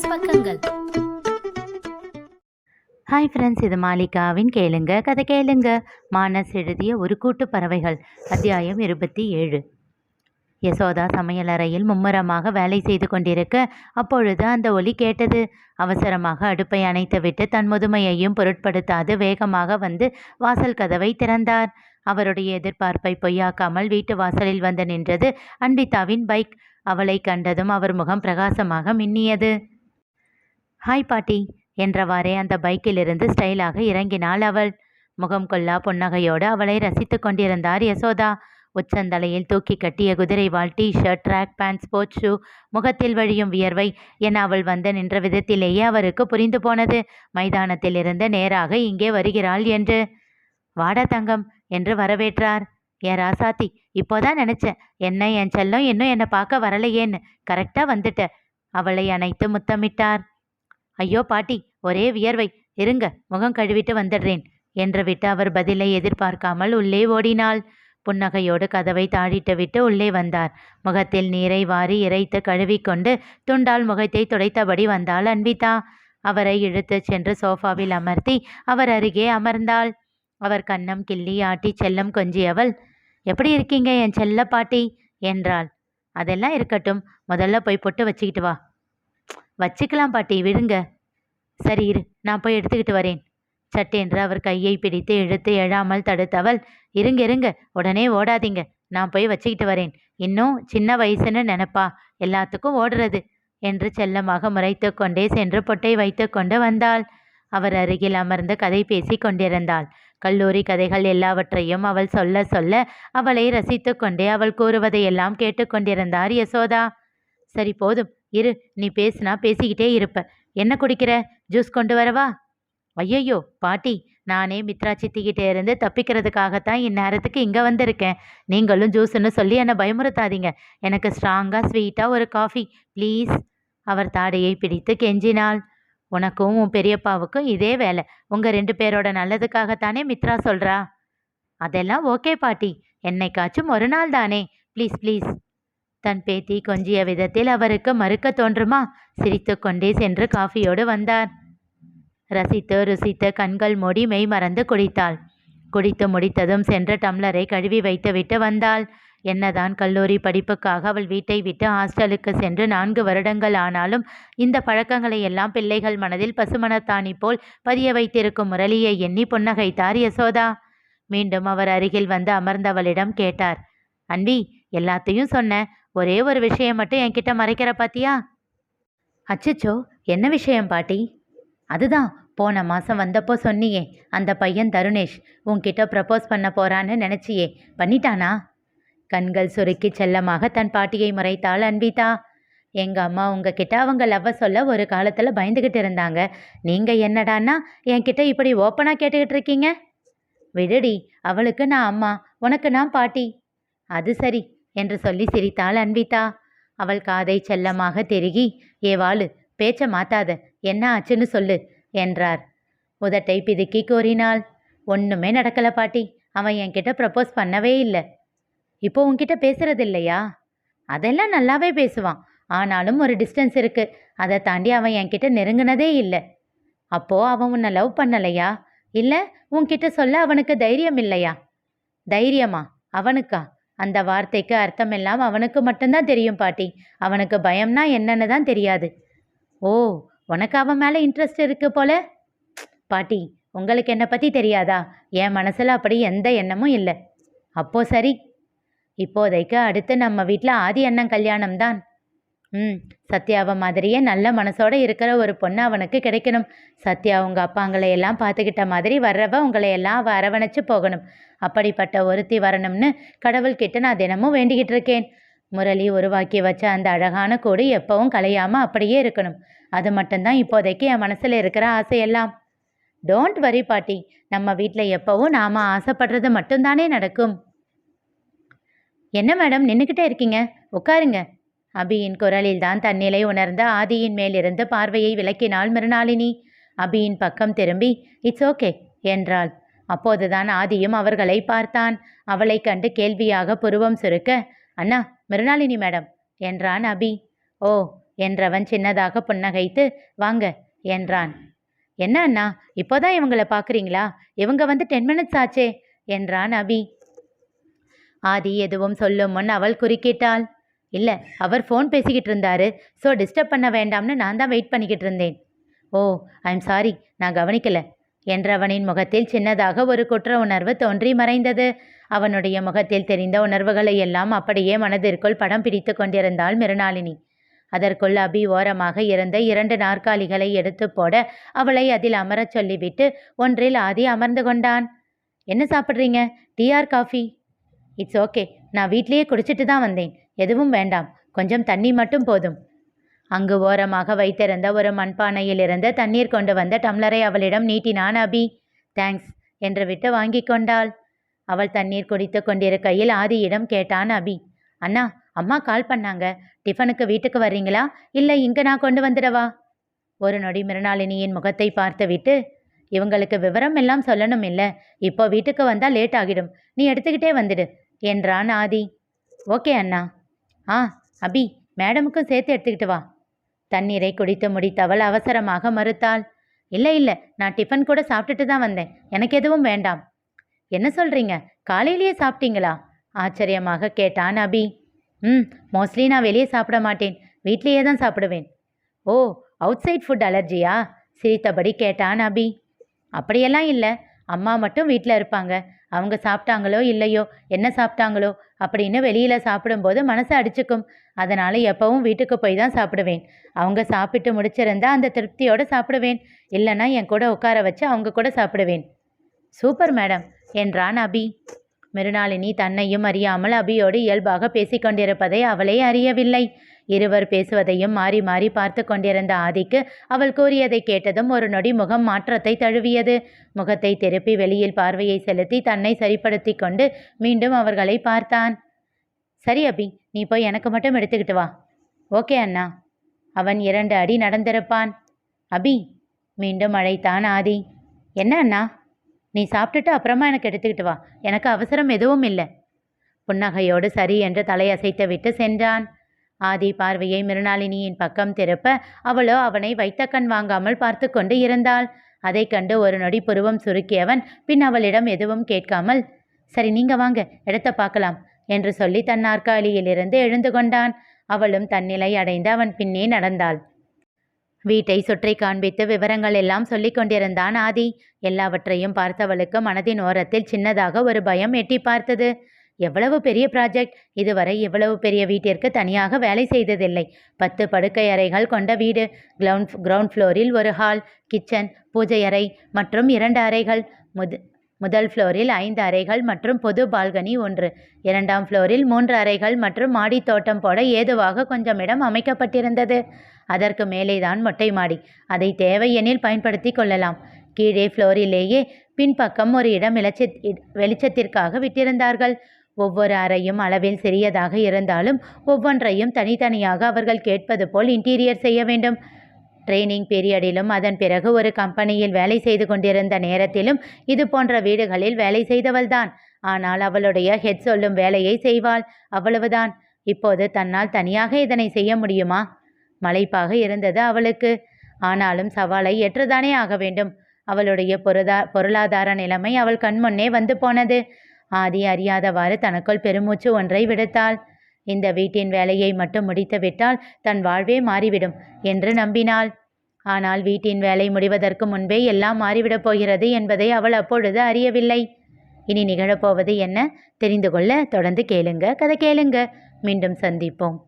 மானஸ் பக்கங்கள். Hi friends, இது மாலிகாவின் கேளுங்க கதை கேளுங்க. மானஸ் எழுதிய ஒரு கூட்டு பறவைகள், அத்தியாயம் 27. யசோதா சமையலறையில் மும்முரமாக வேலை செய்து கொண்டிருக்க அப்பொழுது அந்த ஒலி கேட்டது. அவசரமாக அடுப்பை அணைத்துவிட்டு தன் முதுமையையும் பொருட்படுத்தாது வேகமாக வந்து வாசல் கதவை திறந்தார். அவருடைய எதிர்பார்ப்பை பொய்யாக்காமல் வீட்டு வாசலில் வந்து நின்றது அன்பிதாவின் பைக். அவளை கண்டதும் அவர் முகம் பிரகாசமாக மின்னியது. ஹாய் பாட்டி என்றவாறே அந்த பைக்கிலிருந்து ஸ்டைலாக இறங்கினாள் அவள். முகம் கொள்ளா புன்னகையோடு அவளை ரசித்து கொண்டிருந்தார் யசோதா. உச்சந்தலையில் தூக்கி கட்டிய குதிரைவால் T shirt, track pant, sports shoe, முகத்தில் வழியும் வியர்வை என அவள் வந்து நின்ற விதத்திலேயே அவருக்கு புரிந்து போனது. மைதானத்திலிருந்து நேராக இங்கே வருகிறாள் என்று. வாடா தங்கம் என்று வரவேற்றார். ஏ ராசாத்தி, இப்போதான் நினைச்சேன் என்ன என் செல்லம் இன்னும் என்னை பார்க்க வரலையேன்னு. கரெக்டா வந்துட்ட. அவளை அணைத்து முத்தமிட்டார். ஐயோ பாட்டி, ஒரே வியர்வை, இருங்க முகம் கழுவிட்டு வந்துடுறேன் என்று விட்டு அவர் பதிலை எதிர்பார்க்காமல் உள்ளே ஓடினாள். புன்னகையோடு கதவை தாழிட்டு விட்டு உள்ளே வந்தார். முகத்தில் நீரை வாரி இறைத்து கழுவிக்கொண்டு துண்டால் முகத்தை துடைத்தபடி வந்தாள் அன்பிதா. அவரை இழுத்து சென்று சோஃபாவில் அமர்த்தி அவர் அருகே அமர்ந்தாள். அவர் கன்னம் கிள்ளி ஆட்டி செல்லம் கொஞ்சியவள், எப்படி இருக்கீங்க என் செல்ல பாட்டி என்றாள். அதெல்லாம் இருக்கட்டும், முதல்ல போய் பொட்டு வச்சுக்கிட்டு வா. வச்சுக்கலாம் பாட்டி, விடுங்க. சரி இரு, நான் போய் எடுத்துக்கிட்டு வரேன் சட்டென்று அவர் கையை பிடித்து இழுத்து எழாமல் தடுத்தவள், இருங்க இருங்க, உடனே ஓடாதீங்க, நான் போய் வச்சுக்கிட்டு வரேன். இன்னும் சின்ன வயசுன்னு நினைப்பா எல்லாத்துக்கும் ஓடுறது என்று செல்லமாக முறைத்து கொண்டே சென்று பொட்டை வைத்து கொண்டு வந்தாள். அவர் அருகில் அமர்ந்து கதை பேசி கொண்டிருந்தாள். கல்லூரி கதைகள் எல்லாவற்றையும் அவள் சொல்ல சொல்ல அவளை ரசித்து கொண்டே அவள் கூறுவதையெல்லாம் கேட்டுக்கொண்டிருந்தார் யசோதா. சரி போதும், இரு, நீ பேசுனா பேசிக்கிட்டே இருப்ப. என்ன குடிக்கிற? ஜூஸ் கொண்டு வரவா? ஐயையோ பாட்டி, நானே மித்ரா சித்திக்கிட்டே இருந்து தப்பிக்கிறதுக்காகத்தான் இந்நேரத்துக்கு இங்கே வந்திருக்கேன். நீங்களும் ஜூஸ்ன்னு சொல்லி என்னை பயமுறுத்தாதீங்க. எனக்கு ஸ்ட்ராங்காக ஸ்வீட்டாக ஒரு காஃபி ப்ளீஸ். அவர் தாடையை பிடித்து கெஞ்சினாள். உனக்கும் உன் பெரியப்பாவுக்கும் இதே வேலை. உங்கள் 2 பேரோட நல்லதுக்காகத்தானே மித்ரா சொல்கிறா. அதெல்லாம் ஓகே பாட்டி, என்னைக்காச்சும் ஒரு நாள் தானே, ப்ளீஸ் ப்ளீஸ். தன் பேத்தி கொஞ்சிய விதத்தில் அவருக்கு மறுக்க தோன்றுமா? சிரித்து கொண்டே சென்று காஃபியோடு வந்தார். ரசித்து ருசித்து கண்கள் மூடி மெய் மறந்து குடித்தாள். குடித்து முடித்ததும் சென்று டம்ளரை கழுவி வைத்துவிட்டு வந்தாள். என்னதான் கல்லூரி படிப்புக்காக அவள் வீட்டை விட்டு ஹாஸ்டலுக்கு சென்று 4 வருடங்கள் ஆனாலும் இந்த பழக்கங்களை எல்லாம் பிள்ளைகள் மனதில் பசுமணத்தாணி போல் பதிய வைத்திருக்கும் முரளியை எண்ணி புன்னகைத்தார் யசோதா. மீண்டும் அவர் அருகில் வந்து அமர்ந்தவளிடம் கேட்டார், அன்பி, எல்லாத்தையும் சொன்ன, ஒரே ஒரு விஷயம் மட்டும் என்கிட்ட மறைக்கிற பாத்தியா? அச்சச்சோ, என்ன விஷயம் பாட்டி? அதுதான் போன மாதம் வந்தப்போ சொன்னியே, அந்த பையன் தருணேஷ் உன்கிட்ட ப்ரப்போஸ் பண்ண போறான்னு நினச்சியே, பண்ணிட்டானா? கண்கள் சுருக்கி செல்லமாக தன் பாட்டியை முறைத்தாள் அன்பிதா. எங்கள் அம்மா உங்ககிட்ட அவங்க லவ்வை சொல்ல ஒரு காலத்தில் பயந்துக்கிட்டு இருந்தாங்க. நீங்கள் என்னடான்னா என்கிட்ட இப்படி ஓப்பனாக கேட்டுக்கிட்டு இருக்கீங்க. விடுடி, அவளுக்கு நான் அம்மா, உனக்கு நான் பாட்டி. அது சரி என்று சொல்லி சிரித்தாள் அன்பிதா. அவள் காதை செல்லமாக திருகி, ஏ வாளு, பேச்ச மாத்தாத, என்ன ஆச்சுன்னு சொல்லு என்றார். உதட்டை பிதுக்கி கூறினாள். ஒன்றுமே நடக்கல பாட்டி, அவன் என்கிட்ட ப்ரப்போஸ் பண்ணவே இல்லை. இப்போ உன்கிட்ட பேசுறது இல்லையா? அதெல்லாம் நல்லாவே பேசுவான், ஆனாலும் ஒரு டிஸ்டன்ஸ் இருக்கு. அதை தாண்டி அவன் என்கிட்ட நெருங்கினதே இல்லை. அப்போ அவன் உன்னை லவ் பண்ணலையா? இல்லை உன்கிட்ட சொல்ல அவனுக்கு தைரியம் இல்லையா? தைரியமா? அவனுக்கா? அந்த வார்த்தைக்கு அர்த்தமெல்லாம் அவனுக்கு மட்டும்தான் தெரியும் பாட்டி. அவனுக்கு பயம்னா என்னன்னு தான் தெரியாது. ஓ, உனக்கு அவன் மேலே இன்ட்ரெஸ்ட் இருக்கு போல. பாட்டி, உங்களுக்கு என்னை பற்றி தெரியாதா? என் மனசில் அப்படி எந்த எண்ணமும் இல்லை. அப்போ சரி. இப்போதைக்கு அடுத்து நம்ம வீட்டில் ஆதி அண்ணன் கல்யாணம் தான். சத்யாவை மாதிரியே நல்ல மனசோட இருக்கிற ஒரு பொண்ணு அவனுக்கு கிடைக்கணும். சத்யா உங்கள் அப்பாங்களை எல்லாம் பார்த்துக்கிட்ட மாதிரி வர்றவ உங்களை எல்லாம் அவள் அரவணைச்சு போகணும். அப்படிப்பட்ட ஒருத்தி வரணும்னு கடவுள்கிட்ட நான் தினமும் வேண்டிக்கிட்டு இருக்கேன். முரளி உருவாக்கி வச்ச அந்த அழகான கூடு எப்பவும் கலையாமல் அப்படியே இருக்கணும். அது மட்டும்தான் இப்போதைக்கு என் மனசில் இருக்கிற ஆசையெல்லாம். டோன்ட் வரி பாட்டி, நம்ம வீட்டில் எப்பவும் நாம் ஆசைப்படுறது மட்டும்தானே நடக்கும். என்ன மேடம் நின்றுக்கிட்டே இருக்கீங்க, உட்காருங்க. அபியின் குரலில் தான் தன்னிலை உணர்ந்த ஆதியின் மேலிருந்து பார்வையை விலக்கினாள் மிருணாளினி. அபியின் பக்கம் திரும்பி இட்ஸ் ஓகே என்றாள். அப்போதுதான் ஆதியும் அவர்களை பார்த்தான். அவளை கண்டு கேள்வியாக புருவம் சுருக்க, அண்ணா, மிருணாளினி மேடம் என்றான் அபி. ஓ, என்றவன் சின்னதாக புன்னகைத்து வாங்க என்றான். என்ன அண்ணா, இப்போதான் இவங்கள பார்க்குறீங்களா? இவங்க வந்து 10 மினிட்ஸ் ஆச்சே என்றான் அபி. ஆதி எதுவும் சொல்லும் முன் அவள் குறுக்கிட்டாள். இல்லை, அவர் ஃபோன் பேசிக்கிட்டு இருந்தாரு. ஸோ டிஸ்டர்ப் பண்ண வேண்டாம்னு நான் தான் வெயிட் பண்ணிக்கிட்டு இருந்தேன். ஓ, ஐம் சாரி, நான் கவனிக்கல என்றவனின் முகத்தில் சின்னதாக ஒரு குற்ற உணர்வு தோன்றி மறைந்தது. அவனுடைய முகத்தில் தெரிந்த உணர்வுகளை எல்லாம் அப்படியே மனதிற்குள் படம் பிடித்து கொண்டிருந்தாள் மிருணாளினி. அதற்குள் அபி ஓரமாக இருந்த 2 நாற்காலிகளை எடுத்து போட அவளை அதில் அமரச் சொல்லிவிட்டு ஒன்றில் ஆதி அமர்ந்து கொண்டான். என்ன சாப்பிட்றீங்க? டீஆர் காஃபி? இட்ஸ் ஓகே, நான் வீட்லேயே குடிச்சிட்டு தான் வந்தேன். எதுவும் வேண்டாம், கொஞ்சம் தண்ணி மட்டும் போதும். அங்கு ஓரமாக வைத்திருந்த ஒரு மண்பானையில் இருந்து தண்ணீர் கொண்டு வந்த டம்ளரை அவளிடம் நீட்டினான் அபி. தேங்க்ஸ் என்று விட்டு வாங்கி கொண்டாள். அவள் தண்ணீர் குடித்து கொண்டிருக்கையில் ஆதியிடம் கேட்டான் அபி. அண்ணா, அம்மா கால் பண்ணாங்க. டிஃபனுக்கு வீட்டுக்கு வர்றீங்களா, இல்லை இங்கே நான் கொண்டு வந்துடவா? ஒரு நொடி மிருணாளினியின் முகத்தை பார்த்துவிட்டு, இவங்களுக்கு விவரம் எல்லாம் சொல்லணும் இல்லை, இப்போ வீட்டுக்கு வந்தால் லேட் ஆகிடும், நீ எடுத்துக்கிட்டே வந்துடு என்றான் ஆதி. ஓகே அண்ணா. அபி, மேடமுக்கும் சேர்த்து எடுத்துக்கிட்டு வா. தண்ணீரை குடித்து முடித்தவள் அவசரமாக மறுத்தாள். இல்லை இல்லை, நான் டிஃபன் கூட சாப்பிட்டுட்டு தான் வந்தேன், எனக்கு எதுவும் வேண்டாம். என்ன சொல்கிறீங்க, காலையிலேயே சாப்பிட்டீங்களா? ஆச்சரியமாக கேட்டான் அபி. மோஸ்ட்லி நான் வெளியே சாப்பிட மாட்டேன், வீட்லேயே தான் சாப்பிடுவேன். ஓ, அவுட் சைட் ஃபுட் அலர்ஜியா? சிரித்தபடி கேட்டான் அபி. அப்படியெல்லாம் இல்லை, அம்மா மட்டும் வீட்டில் இருப்பாங்க. அவங்க சாப்பிட்டாங்களோ இல்லையோ, என்ன சாப்பிட்டாங்களோ அப்படின்னு வெளியில் சாப்பிடும்போது மனசு அடிச்சுக்கும். அதனால் எப்பவும் வீட்டுக்கு போய் தான் சாப்பிடுவேன். அவங்க சாப்பிட்டு முடிச்சிருந்தா அந்த திருப்தியோடு சாப்பிடுவேன், இல்லைன்னா என் கூட உட்கார வச்சு அவங்க கூட சாப்பிடுவேன். சூப்பர் மேடம் என்றான் அபி. மிருணாளினி தன்னையும் அறியாமல் அபியோடு இயல்பாக பேசிக்கொண்டிருப்பதை அவளே அறியவில்லை. இருவர் பேசுவதையும் மாறி மாறி பார்த்து கொண்டிருந்த ஆதிக்கு அவள் கூறியதை கேட்டதும் ஒரு நொடி முகம் மாற்றத்தை தழுவியது. முகத்தை திருப்பி வெளியில் பார்வையை செலுத்தி தன்னை சரிப்படுத்தி கொண்டு மீண்டும் அவர்களை பார்த்தான். சரி அபி, நீ போய் எனக்கு மட்டும் எடுத்துக்கிட்டு வா. ஓகே அண்ணா. அவன் 2 அடி நடந்திருப்பான். அபி, மீண்டும் அழைத்தான் ஆதி. என்ன அண்ணா? நீ சாப்பிட்டுட்டு அப்புறமா எனக்கு எடுத்துக்கிட்டு வா, எனக்கு அவசரம் எதுவும் இல்லை. புன்னகையோடு சரி என்று தலையசைத்து விட்டு சென்றான். ஆதி பார்வையை மிருணாளினியின் பக்கம் திருப்ப அவளோ அவனை வைத்த கண் வாங்காமல் பார்த்து கொண்டு இருந்தாள். அதை கண்டு ஒரு நொடி புருவம் சுருக்கியவன் பின் அவளிடம் எதுவும் கேட்காமல், சரி நீங்க வாங்க, இடத்த பார்க்கலாம் என்று சொல்லி தன் நாற்காலியிலிருந்து எழுந்து கொண்டான். அவளும் தன்னிலை அடைந்து அவன் பின்னே நடந்தாள். வீட்டை சுற்றி காண்பித்து விவரங்கள் எல்லாம் சொல்லி கொண்டிருந்தான் ஆதி. எல்லாவற்றையும் பார்த்தவளுக்கு மனதின் ஓரத்தில் சின்னதாக ஒரு பயம் எட்டி பார்த்தது. எவ்வளவு பெரிய ப்ராஜெக்ட்! இதுவரை இவ்வளவு பெரிய வீட்டிற்கு தனியாக வேலை செய்ததில்லை. 10 படுக்கை அறைகள் கொண்ட வீடு. கிரவுண்ட் ஃப்ளோரில் ஒரு ஹால், கிச்சன், பூஜை அறை மற்றும் 2 அறைகள். முதல் ஃப்ளோரில் 5 அறைகள் மற்றும் பொது பால்கனி 1. 2ஆம் ஃப்ளோரில் 3 அறைகள் மற்றும் மாடி தோட்டம் போட ஏதுவாக கொஞ்சம் இடம் அமைக்கப்பட்டிருந்தது. அதற்கு மேலேதான் மொட்டை மாடி. அதை தேவையெனில் பயன்படுத்தி கொள்ளலாம். கீழே ஃப்ளோரிலேயே பின்பக்கம் ஒரு இடம் வெளிச்சத்திற்காக விட்டிருந்தார்கள். ஒவ்வொரு அறையும் அளவில் சிறியதாக இருந்தாலும் ஒவ்வொன்றையும் தனித்தனியாக அவர்கள் கேட்பது போல் இன்டீரியர் செய்ய வேண்டும். ட்ரெயினிங் பீரியடிலும் அதன் பிறகு ஒரு கம்பெனியில் வேலை செய்து கொண்டிருந்த நேரத்திலும் இது போன்ற வீடுகளில் வேலை செய்தவள்தான். ஆனால் அவளுடைய ஹெட் சொல்லும் வேலையை செய்வாள், அவ்வளவுதான். இப்போது தன்னால் தனியாக இதனை செய்ய முடியுமா? மலைப்பாக இருந்தது அவளுக்கு. ஆனாலும் சவாலை ஏற்றுதானே ஆக வேண்டும். அவளுடைய பொருளாதார நிலைமை அவள் கண்முன்னே வந்து போனது. ஆதி அறியாதவாறு தனக்குள் பெருமூச்சு ஒன்றை விடுத்தாள். இந்த வீட்டின் வேலையை மட்டும் முடித்து விட்டால் தன் வாழ்வே மாறிவிடும் என்று நம்பினாள். ஆனால் வீட்டின் வேலை முடிவதற்கு முன்பே எல்லாம் மாறிவிடப் போகிறது என்பதை அவள் அப்பொழுது அறியவில்லை. இனி நிகழப்போவது என்ன தெரிந்து கொள்ள தொடர்ந்து கேளுங்க. கதை கேளுங்க. மீண்டும் சந்திப்போம்.